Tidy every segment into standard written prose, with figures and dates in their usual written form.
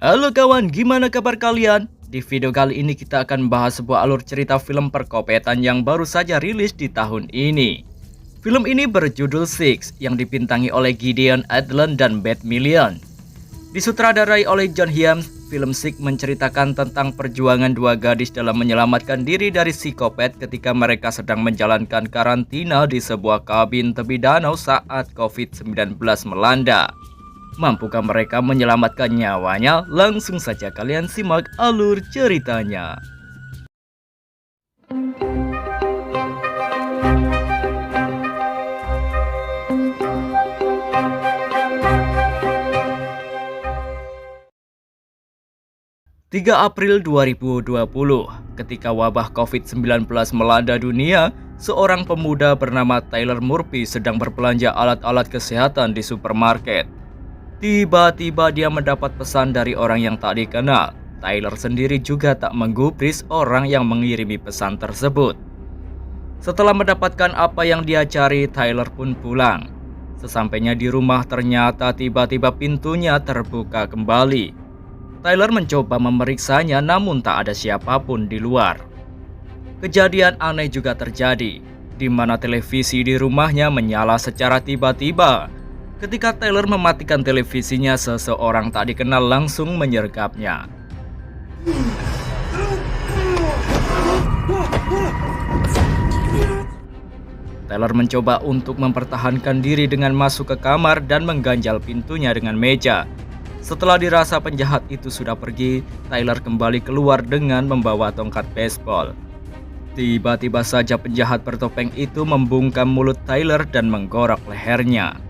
Halo kawan, gimana kabar kalian? Di video kali ini kita akan bahas sebuah alur cerita film perkopetan yang baru saja rilis di tahun ini. Film ini berjudul Six yang dibintangi oleh Gideon Adlon dan Beth Million. Disutradarai oleh John Hyams, film Six menceritakan tentang perjuangan dua gadis dalam menyelamatkan diri dari psikopat ketika mereka sedang menjalankan karantina di sebuah kabin tepi danau saat COVID-19 melanda. Mampukah mereka menyelamatkan nyawanya? Langsung saja kalian simak alur ceritanya. April 3 2020, ketika wabah COVID-19 melanda dunia, seorang pemuda bernama Tyler Murphy sedang berbelanja alat-alat kesehatan di supermarket. Tiba-tiba dia mendapat pesan dari orang yang tak dikenal. Tyler sendiri juga tak menggubris orang yang mengirimi pesan tersebut. Setelah mendapatkan apa yang dia cari, Tyler pun pulang. Sesampainya di rumah ternyata tiba-tiba pintunya terbuka kembali. Tyler mencoba memeriksanya namun tak ada siapapun di luar. Kejadian aneh juga terjadi, di mana televisi di rumahnya menyala secara tiba-tiba. Ketika Tyler mematikan televisinya, seseorang tak dikenal langsung menyergapnya. Tyler mencoba untuk mempertahankan diri dengan masuk ke kamar dan mengganjal pintunya dengan meja. Setelah dirasa penjahat itu sudah pergi, Tyler kembali keluar dengan membawa tongkat baseball. Tiba-tiba saja penjahat bertopeng itu membungkam mulut Tyler dan menggorok lehernya.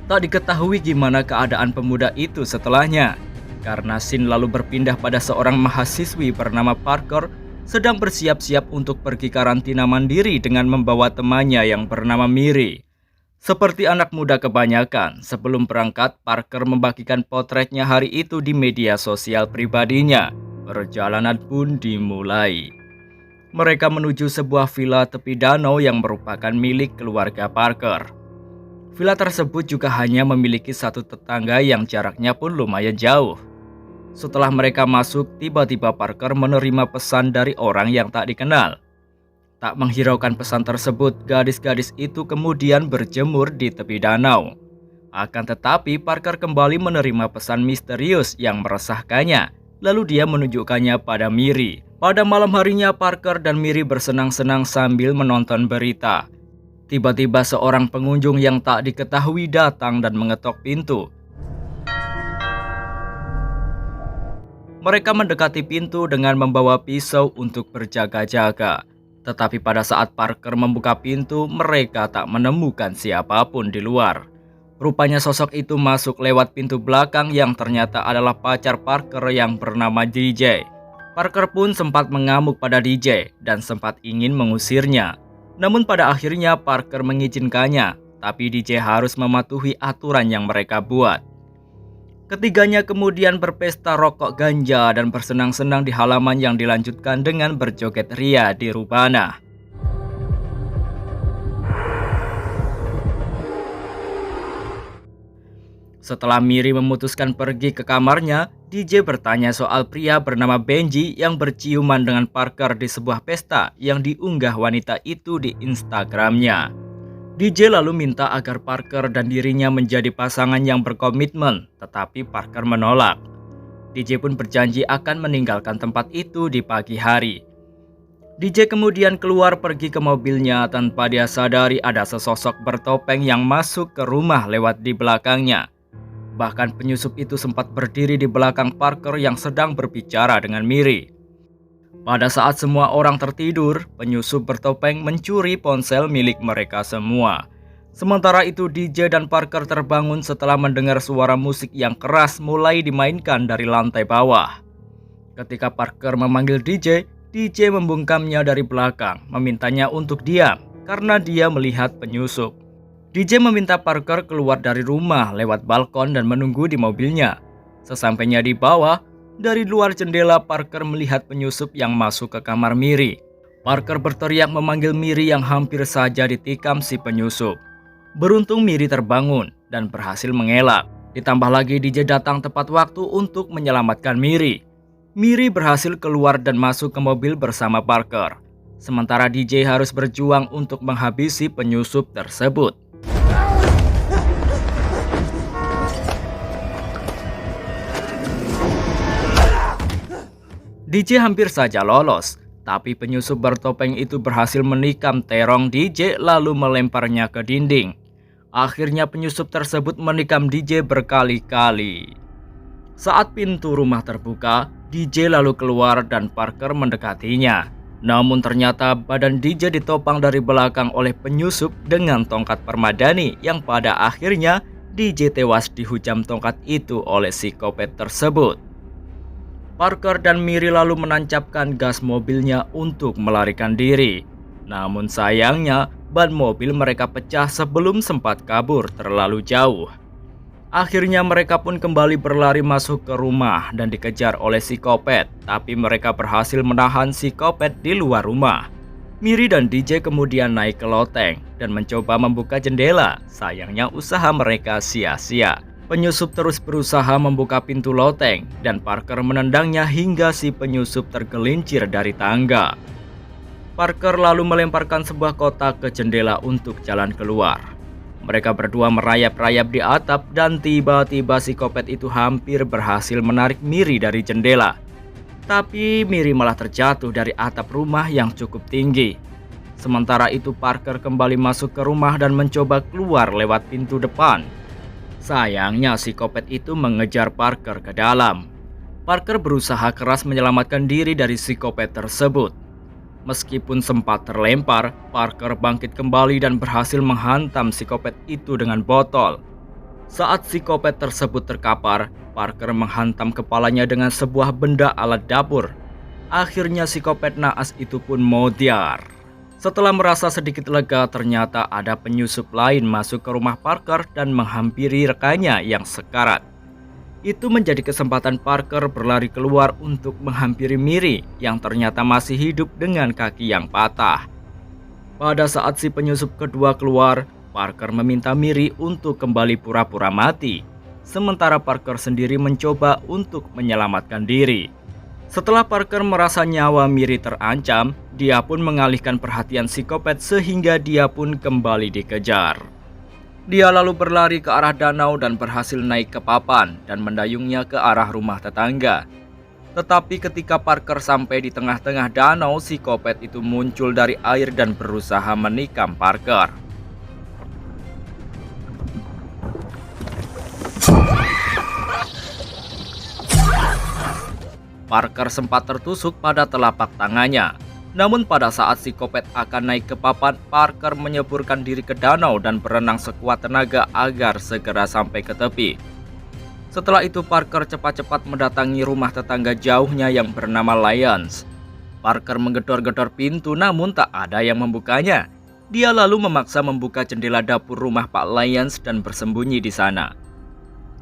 Tak diketahui gimana keadaan pemuda itu setelahnya, karena scene lalu berpindah pada seorang mahasiswi bernama Parker sedang bersiap-siap untuk pergi karantina mandiri dengan membawa temannya yang bernama Miri. Seperti anak muda kebanyakan, sebelum berangkat, Parker membagikan potretnya hari itu di media sosial pribadinya. Perjalanan pun dimulai. Mereka menuju sebuah villa tepi danau yang merupakan milik keluarga Parker. Villa tersebut juga hanya memiliki satu tetangga yang jaraknya pun lumayan jauh. Setelah mereka masuk, tiba-tiba Parker menerima pesan dari orang yang tak dikenal. Tak menghiraukan pesan tersebut, gadis-gadis itu kemudian berjemur di tepi danau. Akan tetapi, Parker kembali menerima pesan misterius yang meresahkannya. Lalu dia menunjukkannya pada Miri. Pada malam harinya, Parker dan Miri bersenang-senang sambil menonton berita. Tiba-tiba seorang pengunjung yang tak diketahui datang dan mengetok pintu. Mereka mendekati pintu dengan membawa pisau untuk berjaga-jaga. Tetapi pada saat Parker membuka pintu, mereka tak menemukan siapapun di luar. Rupanya sosok itu masuk lewat pintu belakang yang ternyata adalah pacar Parker yang bernama DJ. Parker pun sempat mengamuk pada DJ dan sempat ingin mengusirnya. Namun pada akhirnya Parker mengizinkannya, tapi DJ harus mematuhi aturan yang mereka buat. Ketiganya kemudian berpesta rokok ganja dan bersenang-senang di halaman yang dilanjutkan dengan berjoget ria di rubana. Setelah Miri memutuskan pergi ke kamarnya, DJ bertanya soal pria bernama Benji yang berciuman dengan Parker di sebuah pesta yang diunggah wanita itu di Instagramnya. DJ lalu minta agar Parker dan dirinya menjadi pasangan yang berkomitmen, tetapi Parker menolak. DJ pun berjanji akan meninggalkan tempat itu di pagi hari. DJ kemudian keluar pergi ke mobilnya tanpa dia sadari ada sesosok bertopeng yang masuk ke rumah lewat di belakangnya. Bahkan penyusup itu sempat berdiri di belakang Parker yang sedang berbicara dengan Miri. Pada saat semua orang tertidur, penyusup bertopeng mencuri ponsel milik mereka semua. Sementara itu DJ dan Parker terbangun setelah mendengar suara musik yang keras mulai dimainkan dari lantai bawah. Ketika Parker memanggil DJ, DJ membungkamnya dari belakang, memintanya untuk diam karena dia melihat penyusup. DJ meminta Parker keluar dari rumah lewat balkon dan menunggu di mobilnya. Sesampainya di bawah, dari luar jendela Parker melihat penyusup yang masuk ke kamar Miri. Parker berteriak memanggil Miri yang hampir saja ditikam si penyusup. Beruntung Miri terbangun dan berhasil mengelak. Ditambah lagi DJ datang tepat waktu untuk menyelamatkan Miri. Miri berhasil keluar dan masuk ke mobil bersama Parker. Sementara DJ harus berjuang untuk menghabisi penyusup tersebut. DJ hampir saja lolos, tapi penyusup bertopeng itu berhasil menikam terong DJ lalu melemparnya ke dinding. Akhirnya penyusup tersebut menikam DJ berkali-kali. Saat pintu rumah terbuka, DJ lalu keluar dan Parker mendekatinya. Namun ternyata badan DJ ditopang dari belakang oleh penyusup dengan tongkat permadani yang pada akhirnya DJ tewas dihujam tongkat itu oleh psikopat tersebut. Parker dan Miri lalu menancapkan gas mobilnya untuk melarikan diri. Namun sayangnya ban mobil mereka pecah sebelum sempat kabur terlalu jauh. Akhirnya mereka pun kembali berlari masuk ke rumah dan dikejar oleh psikopat, tapi mereka berhasil menahan psikopat di luar rumah. Miri dan DJ kemudian naik ke loteng dan mencoba membuka jendela. Sayangnya usaha mereka sia-sia. Penyusup terus berusaha membuka pintu loteng dan Parker menendangnya hingga si penyusup tergelincir dari tangga. Parker lalu melemparkan sebuah kotak ke jendela untuk jalan keluar. Mereka berdua merayap-rayap di atap dan tiba-tiba psikopat itu hampir berhasil menarik Miri dari jendela. Tapi Miri malah terjatuh dari atap rumah yang cukup tinggi. Sementara itu Parker kembali masuk ke rumah dan mencoba keluar lewat pintu depan. Sayangnya psikopat itu mengejar Parker ke dalam. Parker berusaha keras menyelamatkan diri dari psikopat tersebut. Meskipun sempat terlempar, Parker bangkit kembali dan berhasil menghantam psikopat itu dengan botol. Saat psikopat tersebut terkapar, Parker menghantam kepalanya dengan sebuah benda alat dapur. Akhirnya psikopat naas itu pun modiar. Setelah merasa sedikit lega, ternyata ada penyusup lain masuk ke rumah Parker dan menghampiri rekannya yang sekarat. Itu menjadi kesempatan Parker berlari keluar untuk menghampiri Miri yang ternyata masih hidup dengan kaki yang patah. Pada saat si penyusup kedua keluar, Parker meminta Miri untuk kembali pura-pura mati. Sementara Parker sendiri mencoba untuk menyelamatkan diri. Setelah Parker merasa nyawa Miri terancam, dia pun mengalihkan perhatian psikopat sehingga dia pun kembali dikejar. Dia lalu berlari ke arah danau dan berhasil naik ke papan dan mendayungnya ke arah rumah tetangga. Tetapi ketika Parker sampai di tengah-tengah danau, psikopat itu muncul dari air dan berusaha menikam Parker. Parker sempat tertusuk pada telapak tangannya. Namun pada saat psikopat akan naik ke papan, Parker menyeburkan diri ke danau dan berenang sekuat tenaga agar segera sampai ke tepi. Setelah itu Parker cepat-cepat mendatangi rumah tetangga jauhnya yang bernama Lyons. Parker menggedor-gedor pintu namun tak ada yang membukanya. Dia lalu memaksa membuka jendela dapur rumah Pak Lyons dan bersembunyi di sana.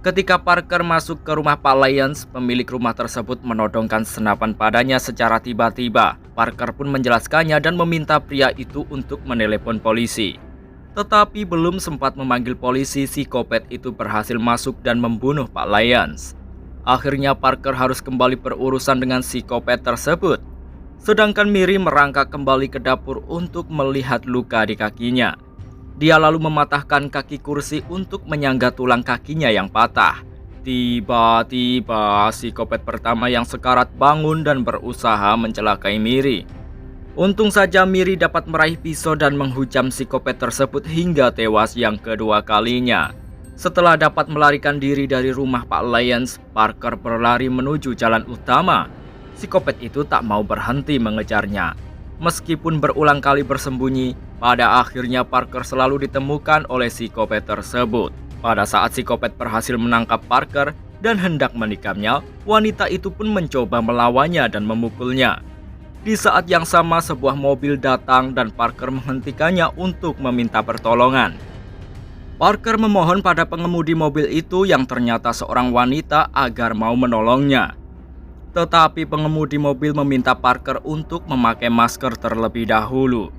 Ketika Parker masuk ke rumah Pak Lyons, pemilik rumah tersebut menodongkan senapan padanya secara tiba-tiba. Parker pun menjelaskannya dan meminta pria itu untuk menelepon polisi. Tetapi belum sempat memanggil polisi, psikopat itu berhasil masuk dan membunuh Pak Lyons. Akhirnya Parker harus kembali berurusan dengan psikopat tersebut. Sedangkan Miri merangkak kembali ke dapur untuk melihat luka di kakinya. Dia lalu mematahkan kaki kursi untuk menyangga tulang kakinya yang patah. Tiba-tiba psikopat pertama yang sekarat bangun dan berusaha mencelakai Miri. Untung saja Miri dapat meraih pisau dan menghujam psikopat tersebut hingga tewas yang kedua kalinya. Setelah dapat melarikan diri dari rumah Pak Lyons, Parker berlari menuju jalan utama. Psikopat itu tak mau berhenti mengejarnya. Meskipun berulang kali bersembunyi, pada akhirnya Parker selalu ditemukan oleh psikopat tersebut. Pada saat psikopat berhasil menangkap Parker dan hendak menikamnya, wanita itu pun mencoba melawannya dan memukulnya. Di saat yang sama sebuah mobil datang dan Parker menghentikannya untuk meminta pertolongan. Parker memohon pada pengemudi mobil itu yang ternyata seorang wanita agar mau menolongnya. Tetapi pengemudi mobil meminta Parker untuk memakai masker terlebih dahulu.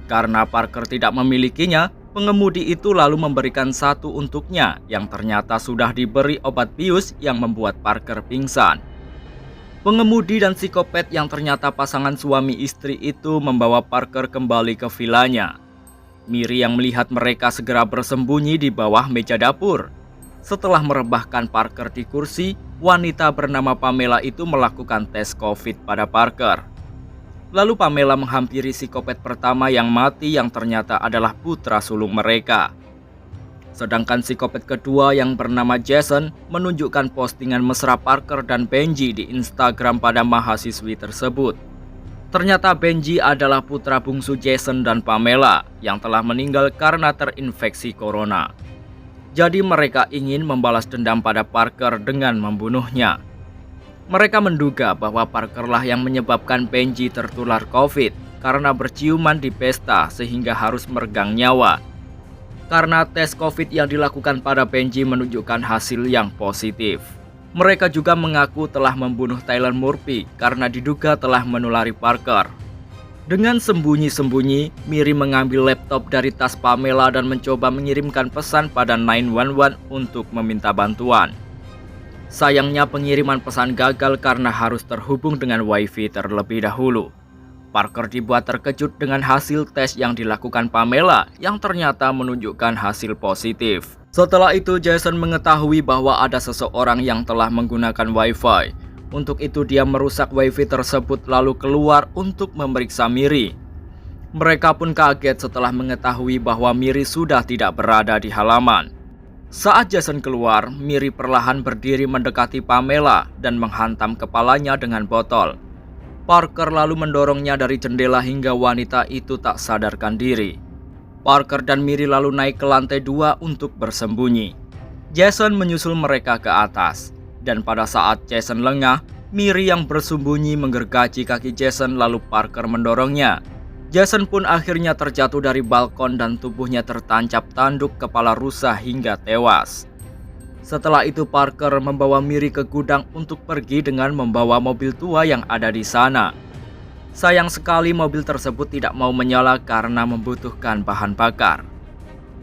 Karena Parker tidak memilikinya, Pengemudi itu lalu memberikan satu untuknya yang ternyata sudah diberi obat bius yang membuat Parker pingsan. Pengemudi dan psikopat yang ternyata pasangan suami istri itu membawa Parker kembali ke vilanya. Miri yang melihat mereka segera bersembunyi di bawah meja dapur. Setelah merebahkan Parker di kursi, wanita bernama Pamela itu melakukan tes COVID pada Parker. Lalu Pamela menghampiri psikopat pertama yang mati yang ternyata adalah putra sulung mereka. Sedangkan psikopat kedua yang bernama Jason menunjukkan postingan mesra Parker dan Benji di Instagram pada mahasiswi tersebut. Ternyata Benji adalah putra bungsu Jason dan Pamela yang telah meninggal karena terinfeksi corona. Jadi mereka ingin membalas dendam pada Parker dengan membunuhnya. Mereka menduga bahwa Parkerlah yang menyebabkan Benji tertular COVID karena berciuman di pesta sehingga harus meregang nyawa. Karena tes COVID yang dilakukan pada Benji menunjukkan hasil yang positif. Mereka juga mengaku telah membunuh Tyler Murphy karena diduga telah menulari Parker. Dengan sembunyi-sembunyi, Miri mengambil laptop dari tas Pamela dan mencoba mengirimkan pesan pada 911 untuk meminta bantuan. Sayangnya pengiriman pesan gagal karena harus terhubung dengan WiFi terlebih dahulu. Parker dibuat terkejut dengan hasil tes yang dilakukan Pamela yang ternyata menunjukkan hasil positif. Setelah itu Jason mengetahui bahwa ada seseorang yang telah menggunakan WiFi. Untuk itu dia merusak WiFi tersebut lalu keluar untuk memeriksa Miri. Mereka pun kaget setelah mengetahui bahwa Miri sudah tidak berada di halaman. Saat Jason keluar, Miri perlahan berdiri mendekati Pamela dan menghantam kepalanya dengan botol. Parker lalu mendorongnya dari jendela hingga wanita itu tak sadarkan diri. Parker dan Miri lalu naik ke lantai 2 untuk bersembunyi. Jason menyusul mereka ke atas. Dan pada saat Jason lengah, Miri yang bersembunyi menggergaji kaki Jason lalu Parker mendorongnya. Jason pun akhirnya terjatuh dari balkon dan tubuhnya tertancap tanduk kepala rusa hingga tewas. Setelah itu Parker membawa Miri ke gudang untuk pergi dengan membawa mobil tua yang ada di sana. Sayang sekali mobil tersebut tidak mau menyala karena membutuhkan bahan bakar.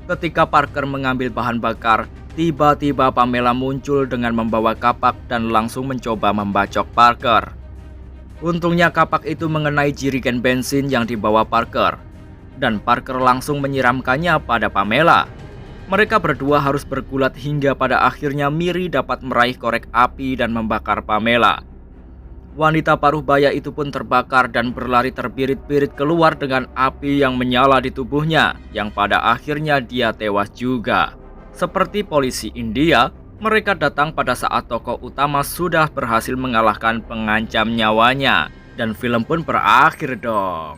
Ketika Parker mengambil bahan bakar, tiba-tiba Pamela muncul dengan membawa kapak dan langsung mencoba membacok Parker. Untungnya kapak itu mengenai jerigen bensin yang dibawa Parker, dan Parker langsung menyiramkannya pada Pamela. Mereka berdua harus bergulat hingga pada akhirnya Miri dapat meraih korek api dan membakar Pamela. Wanita paruh baya itu pun terbakar dan berlari terbirit-birit keluar dengan api yang menyala di tubuhnya, yang pada akhirnya dia tewas juga. Seperti polisi India, mereka datang pada saat tokoh utama sudah berhasil mengalahkan pengancam nyawanya. Dan film pun berakhir dong.